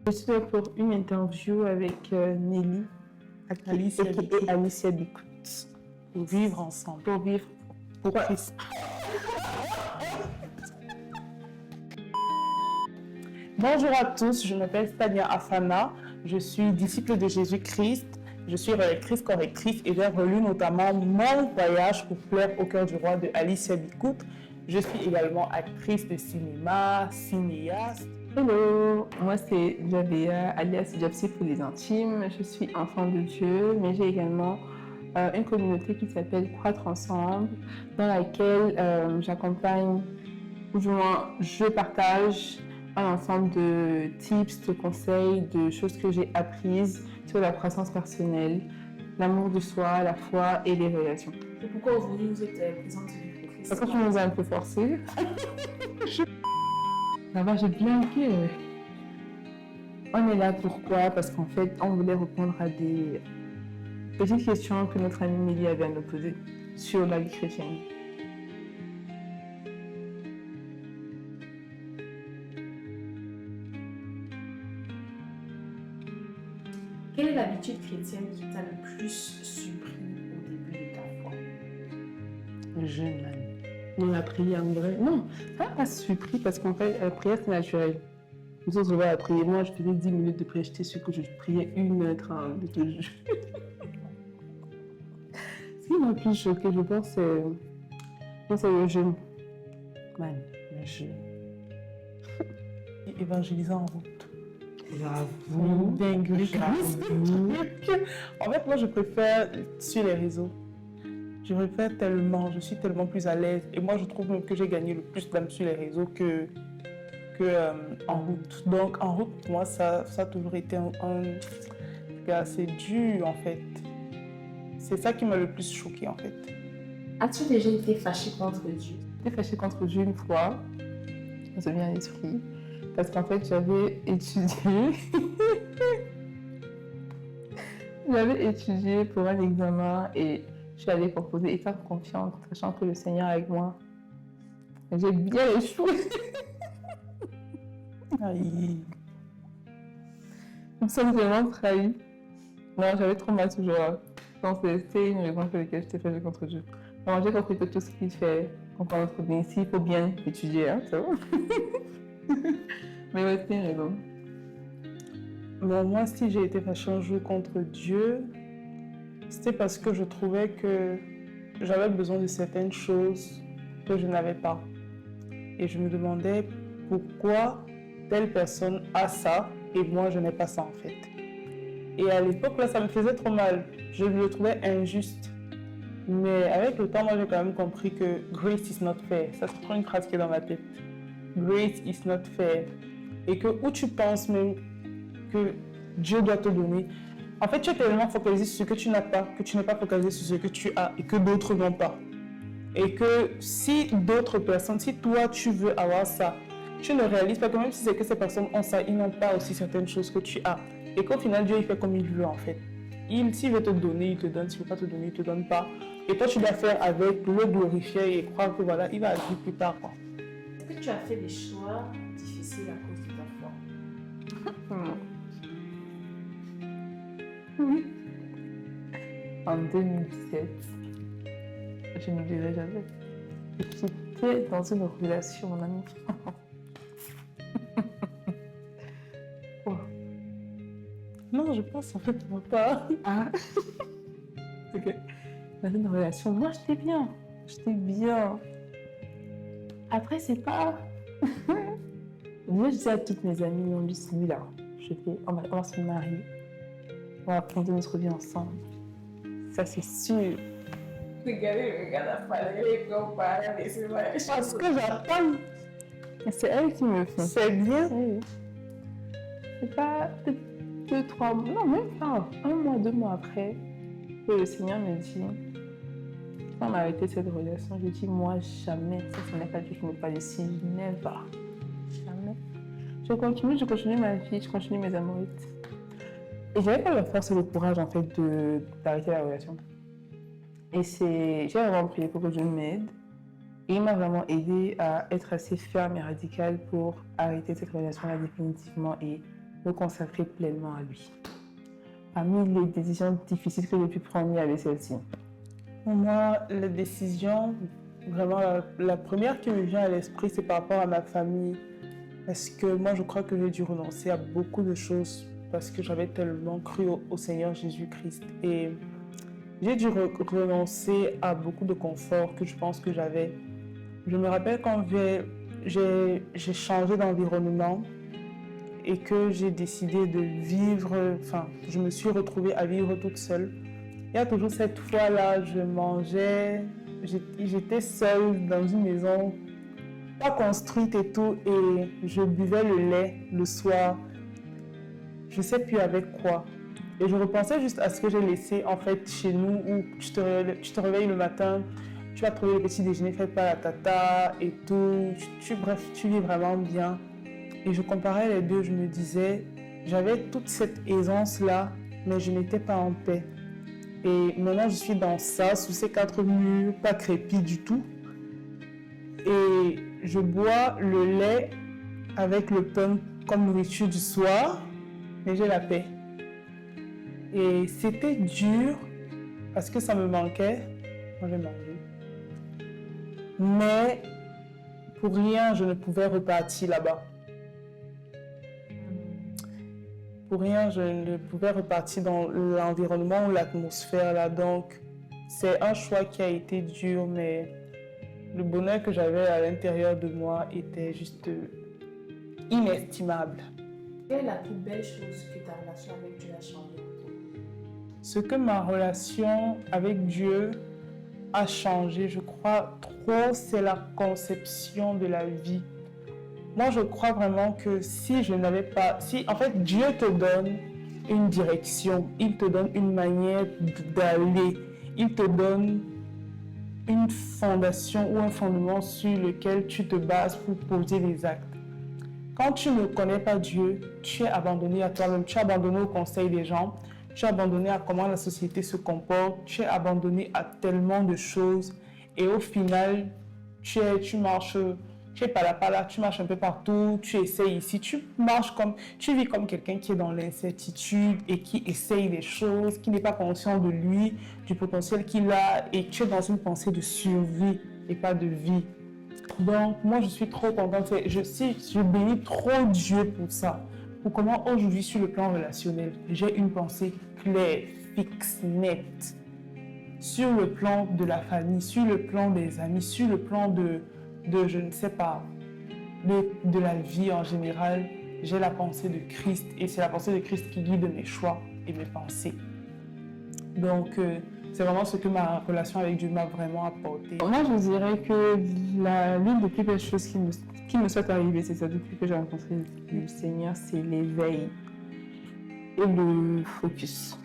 Je suis là pour une interview avec Nelly, Alicia Bikout. Pour vivre ensemble. Pour vivre pour Christ. Bonjour à tous, je m'appelle Stania Afana, je suis disciple de Jésus-Christ, je suis rédactrice correctrice et j'ai relu notamment Mon voyage pour plaire au cœur du roi de Alicia Bikout. Je suis également actrice de cinéma, cinéaste. Hello, moi c'est Javea, alias Japsi pour les intimes. Je suis enfant de Dieu, mais j'ai également une communauté qui s'appelle Croître Ensemble, dans laquelle j'accompagne, ou du moins je partage un ensemble de tips, de conseils, de choses que j'ai apprises sur la croissance personnelle, l'amour de soi, la foi et les relations. Et pourquoi aujourd'hui vous êtes présente sur le Christ? Parce que tu nous as un peu forcé. Là-bas, j'ai blagué. On est là pourquoi? Parce qu'en fait, on voulait répondre à des petites questions que notre amie Nelly avait à nous poser sur la vie chrétienne. Quelle est l'habitude chrétienne qui t'a le plus surpris au début de ta foi? Le jeûne, Non, la prière, en vrai. Non, ça m'a pas surpris parce qu'en fait, la prière, c'est naturel. Nous autres, on va prier. Moi, je faisais 10 minutes de prière. J'étais sûre que je priais 1h30 de te jure. Ce qui m'a plus choqué, je pense, c'est le jeûne. Man, le jeûne. Évangéliser en route. J'avoue. Dinguerie. En fait, moi, je préfère sur les réseaux. Je préfère tellement, je suis tellement plus à l'aise. Et moi, je trouve même que j'ai gagné le plus d'âme sur les réseaux que en route. Donc, en route, pour moi, ça a toujours été assez dur, en fait. C'est ça qui m'a le plus choquée, en fait. As-tu déjà été fâchée contre Dieu? J'étais fâchée contre Dieu une fois, dans un bien esprit, parce qu'en fait, j'avais étudié pour un examen et je suis allée composer étant confiante, sachant que le Seigneur est avec moi. J'ai bien échoué. Aïe. Je me sens vraiment trahie. Non, j'avais trop mal toujours. Je pense que c'était une raison pour laquelle j'étais fâchée contre Dieu. Non, j'ai compris que tout ce qu'il fait, comprendre notre bien, s'il faut bien étudier, hein, ça va. Mais ouais, c'était une raison. Bon, moi, si j'ai été fâchée un jour contre Dieu, c'était parce que je trouvais que j'avais besoin de certaines choses que je n'avais pas. Et je me demandais pourquoi telle personne a ça et moi, je n'ai pas ça, en fait. Et à l'époque, là, ça me faisait trop mal. Je le trouvais injuste. Mais avec le temps, moi, j'ai quand même compris que grace is not fair. Ça, c'est trop une phrase qui est dans ma tête. Grace is not fair. Et que où tu penses même que Dieu doit te donner, en fait, tu es tellement focalisé sur ce que tu n'as pas, que tu n'es pas focalisé sur ce que tu as et que d'autres n'ont pas. Et que si d'autres personnes, si toi, tu veux avoir ça, tu ne réalises pas que même si c'est que ces personnes ont ça, ils n'ont pas aussi certaines choses que tu as. Et qu'au final, Dieu, il fait comme il veut, en fait. S'il veut te donner, il te donne. S'il ne veut pas te donner, il ne te donne pas. Et toi, tu dois faire avec, le glorifier et croire que voilà, il va agir plus tard, quoi. Est-ce que tu as fait des choix difficiles à cause de ta foi? Oui. En 2017, je ne dirai jamais. J'étais dans une relation, mon ami. Oh. Non, je pense en fait, moi pas. Ah. Ok. Dans une relation, moi j'étais bien. J'étais bien. Après, c'est pas. Moi, je dis à toutes mes amies, on dit celui-là, on va se marier. On va prendre notre vie ensemble. Ça, c'est sûr. Regardez le gars d'affaires, comparé avec ses mariages. Parce que j'attends. C'est elle qui me fait. C'est bien. Oui. C'est pas 2, 3 mois, non, même pas 1 mois, 2 mois après, que le Seigneur me dit, on a arrêté cette relation, je dis, moi, jamais, ça, ce n'est pas Dieu qui me parle ici, never, jamais. Je continue ma vie, je continue mes amourites. Et j'avais pas la force et le courage, en fait, d'arrêter la relation. Et j'ai vraiment prié pour que Dieu m'aide. Et il m'a vraiment aidé à être assez ferme et radicale pour arrêter cette relation-là définitivement et me consacrer pleinement à lui. Parmi les décisions difficiles que j'ai pu prendre, il y avait celle-ci. Pour moi, la décision, vraiment la première qui me vient à l'esprit, c'est par rapport à ma famille. Parce que moi, je crois que j'ai dû renoncer à beaucoup de choses parce que j'avais tellement cru au Seigneur Jésus-Christ. Et j'ai dû renoncer à beaucoup de confort que je pense que j'avais. Je me rappelle quand j'ai changé d'environnement et que j'ai décidé de vivre, je me suis retrouvée à vivre toute seule. Il y a toujours cette fois-là, je mangeais, j'étais seule dans une maison pas construite et tout, et je buvais le lait le soir. Je ne sais plus avec quoi. Et je repensais juste à ce que j'ai laissé en fait chez nous, où tu te réveilles le matin, tu vas trouver le petit déjeuner fait par la tata et tout. Bref, tu vis vraiment bien. Et je comparais les deux, je me disais, j'avais toute cette aisance-là, mais je n'étais pas en paix. Et maintenant, je suis dans ça, sous ces 4 murs, pas crépi du tout. Et je bois le lait avec le pain comme nourriture du soir, mais j'ai la paix. Et c'était dur parce que ça me manquait. Moi, j'ai mangé. Mais pour rien, je ne pouvais repartir là-bas. Pour rien, je ne pouvais repartir dans l'environnement ou l'atmosphère là. Donc, c'est un choix qui a été dur, mais le bonheur que j'avais à l'intérieur de moi était juste inestimable. Quelle est la plus belle chose que ta relation avec Dieu a changé pour toi? Ce que ma relation avec Dieu a changé, je crois trop, c'est la conception de la vie. Moi, je crois vraiment que en fait, Dieu te donne une direction, il te donne une manière d'aller, il te donne une fondation ou un fondement sur lequel tu te bases pour poser les actes. Quand tu ne connais pas Dieu, tu es abandonné à toi-même, tu es abandonné au conseil des gens, tu es abandonné à comment la société se comporte, tu es abandonné à tellement de choses et au final, tu marches, tu es pas là, tu marches un peu partout, tu essayes ici, tu vis comme quelqu'un qui est dans l'incertitude et qui essaye des choses, qui n'est pas conscient de lui, du potentiel qu'il a, et tu es dans une pensée de survie et pas de vie. Donc, moi, je suis trop contente. Je bénis trop Dieu pour ça. Pour comment aujourd'hui, sur le plan relationnel, j'ai une pensée claire, fixe, nette. Sur le plan de la famille, sur le plan des amis, sur le plan de je ne sais pas, de la vie en général, j'ai la pensée de Christ et c'est la pensée de Christ qui guide mes choix et mes pensées. Donc, c'est vraiment ce que ma relation avec Dieu m'a vraiment apporté. Moi, je dirais que l'une des plus belles choses qui me soit arrivée, c'est ça, depuis que j'ai rencontré le Seigneur, c'est l'éveil et le focus.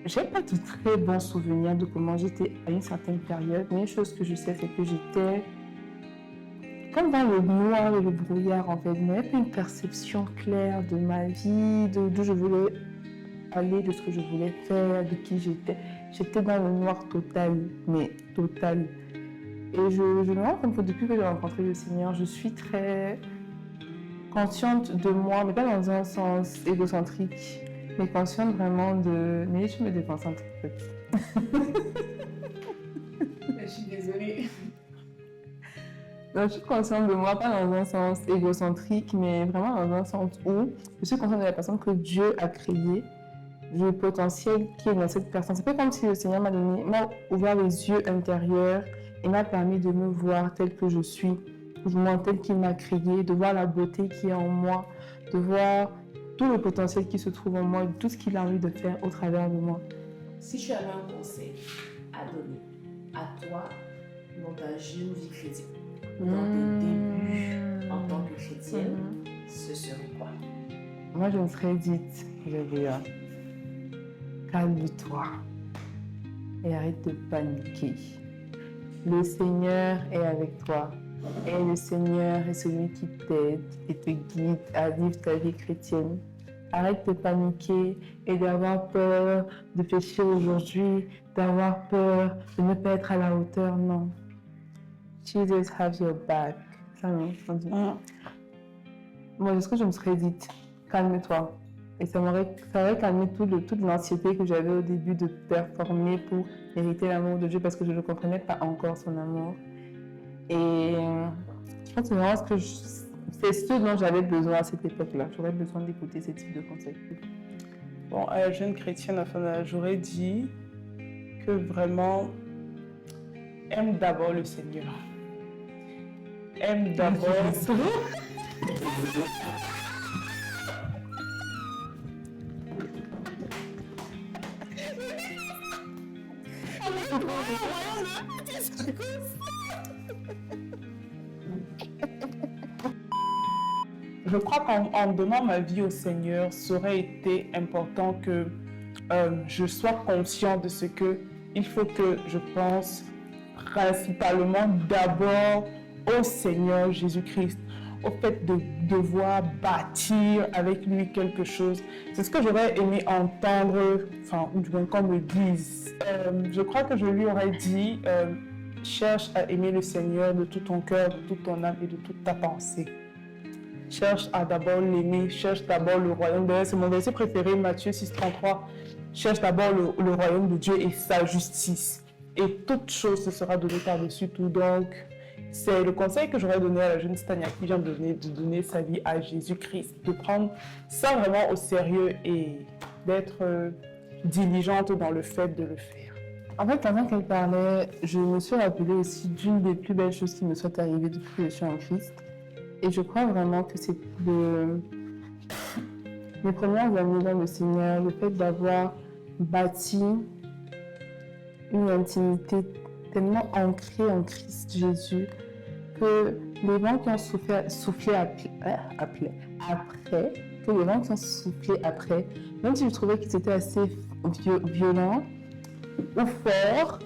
J'ai pas de très bons souvenirs de comment j'étais à une certaine période, mais une chose que je sais, c'est que j'étais comme dans le noir et le brouillard, en fait. Je n'avais pas une perception claire de ma vie, d'où je voulais aller, de ce que je voulais faire, de qui j'étais. J'étais dans le noir total, mais total. Et je me rends compte que depuis que j'ai rencontré le Seigneur, je suis très consciente de moi, mais pas dans un sens égocentrique, mais consciente vraiment de... Mais je me déconcentre en fait. Je suis désolée. Donc, je suis consciente de moi, pas dans un sens égocentrique, mais vraiment dans un sens où je suis consciente de la personne que Dieu a créée, du potentiel qui est dans cette personne. C'est pas comme si le Seigneur m'a ouvert les yeux intérieurs et m'a permis de me voir telle que je suis, moi tel qu'il m'a créée, de voir la beauté qui est en moi, de voir tout le potentiel qui se trouve en moi, tout ce qu'il a envie de faire au travers de moi. Si tu avais un conseil à donner à toi dans ta jeune vie chrétienne, dans tes débuts en tant que chrétienne, ce serait quoi? Moi, je me serais dite, calme-toi et arrête de paniquer. Le Seigneur est avec toi et le Seigneur est celui qui t'aide et te guide à vivre ta vie chrétienne. Arrête de paniquer et d'avoir peur de pécher aujourd'hui, d'avoir peur de ne pas être à la hauteur, non. Jesus have your back. Ça, non, on dit. Moi, ce que je me serais dit, calme-toi. Et ça aurait calmé toute l'anxiété que j'avais au début de performer pour mériter l'amour de Dieu parce que je ne comprenais pas encore son amour. Et je pense que vraiment c'est ce dont j'avais besoin à cette époque-là. J'aurais besoin d'écouter ce type de conseils. Bon, à la jeune chrétienne, enfin, j'aurais dit que vraiment, aime d'abord le Seigneur. Aime d'abord... Je crois qu'en donnant ma vie au Seigneur, ça aurait été important que je sois conscient de ce que il faut que je pense principalement d'abord au Seigneur Jésus-Christ, au fait de devoir bâtir avec lui quelque chose. C'est ce que j'aurais aimé entendre, enfin, ou du moins qu'on me dise. Je crois que je lui aurais dit, cherche à aimer le Seigneur de tout ton cœur, de toute ton âme et de toute ta pensée. Cherche à d'abord l'aimer, cherche d'abord le royaume de Dieu. C'est mon verset préféré, Matthieu 6,33. Cherche d'abord le royaume de Dieu et sa justice. Et toute chose se sera donnée par-dessus tout. Donc, c'est le conseil que j'aurais donné à la jeune Stania qui vient de donner sa vie à Jésus-Christ. De prendre ça vraiment au sérieux et d'être diligente dans le fait de le faire. En fait, pendant qu'elle parlait, je me suis rappelée aussi d'une des plus belles choses qui me soit arrivée depuis que je suis en Christ. Et je crois vraiment que c'est mes premières années dans le Seigneur, le fait d'avoir bâti une intimité tellement ancrée en Christ Jésus que les vents qui ont soufflé après, même si je trouvais qu'ils étaient assez violents ou forts,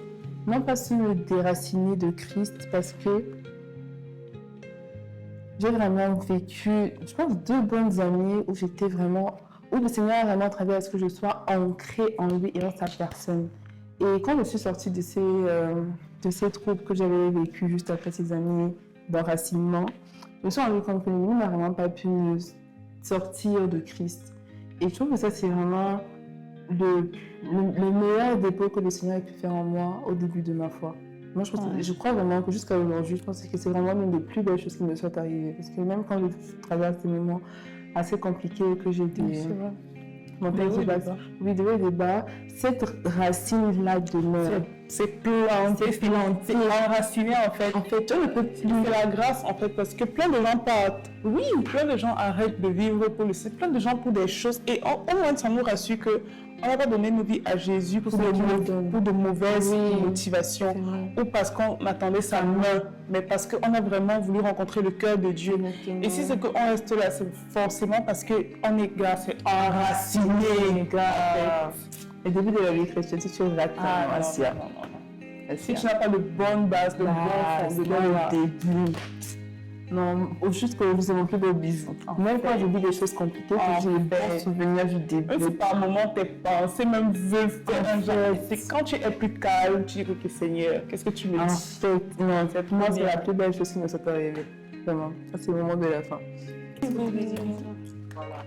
n'ont pas su me déraciner de Christ parce que j'ai vraiment vécu, je pense, 2 bonnes années où le Seigneur a vraiment travaillé à ce que je sois ancrée en lui et en sa personne. Et quand je suis sortie de ces troubles que j'avais vécues juste après ces années d'enracinement, je me suis rendu compte que l'ennemi n'a vraiment pas pu me sortir de Christ. Et je trouve que ça, c'est vraiment le meilleur dépôt que le Seigneur a pu faire en moi au début de ma foi. Moi, je crois vraiment que jusqu'à aujourd'hui, je pense que c'est vraiment l'une des plus belles choses qui me soit arrivée. Parce que même quand je traverse des moments assez compliqués, que j'ai des montagnes qui battent, des hauts et des bas, cette racine-là demeure. C'est planté, enraciné en fait. C'est la grâce en fait, parce que plein de gens partent. Oui, plein de gens arrêtent de vivre pour le Seigneur, plein de gens pour des choses. Et au moins, ça nous rassure que on n'a pas donné nos vies à Jésus pour de mauvaises motivations ou parce qu'on attendait sa main, mais parce qu'on a vraiment voulu rencontrer le cœur de Dieu. Exactement. Et si c'est qu'on reste là, c'est forcément parce qu'on est c'est enraciné. Le début de la vie chrétienne, si tu es là, si tu n'as pas de bonne base, de bon fondement au début. Non, juste que vous avez plus de bisous. Même quand je vis des choses compliquées, j'ai des bons souvenirs du début. C'est par moment tes pensées même veulent faire. C'est quand tu es plus calme, tu dis ok Seigneur, qu'est-ce que tu me dis? Pour moi, c'est la plus belle chose qui me soit arrivée. Vraiment, ça c'est le moment de la fin. Voilà.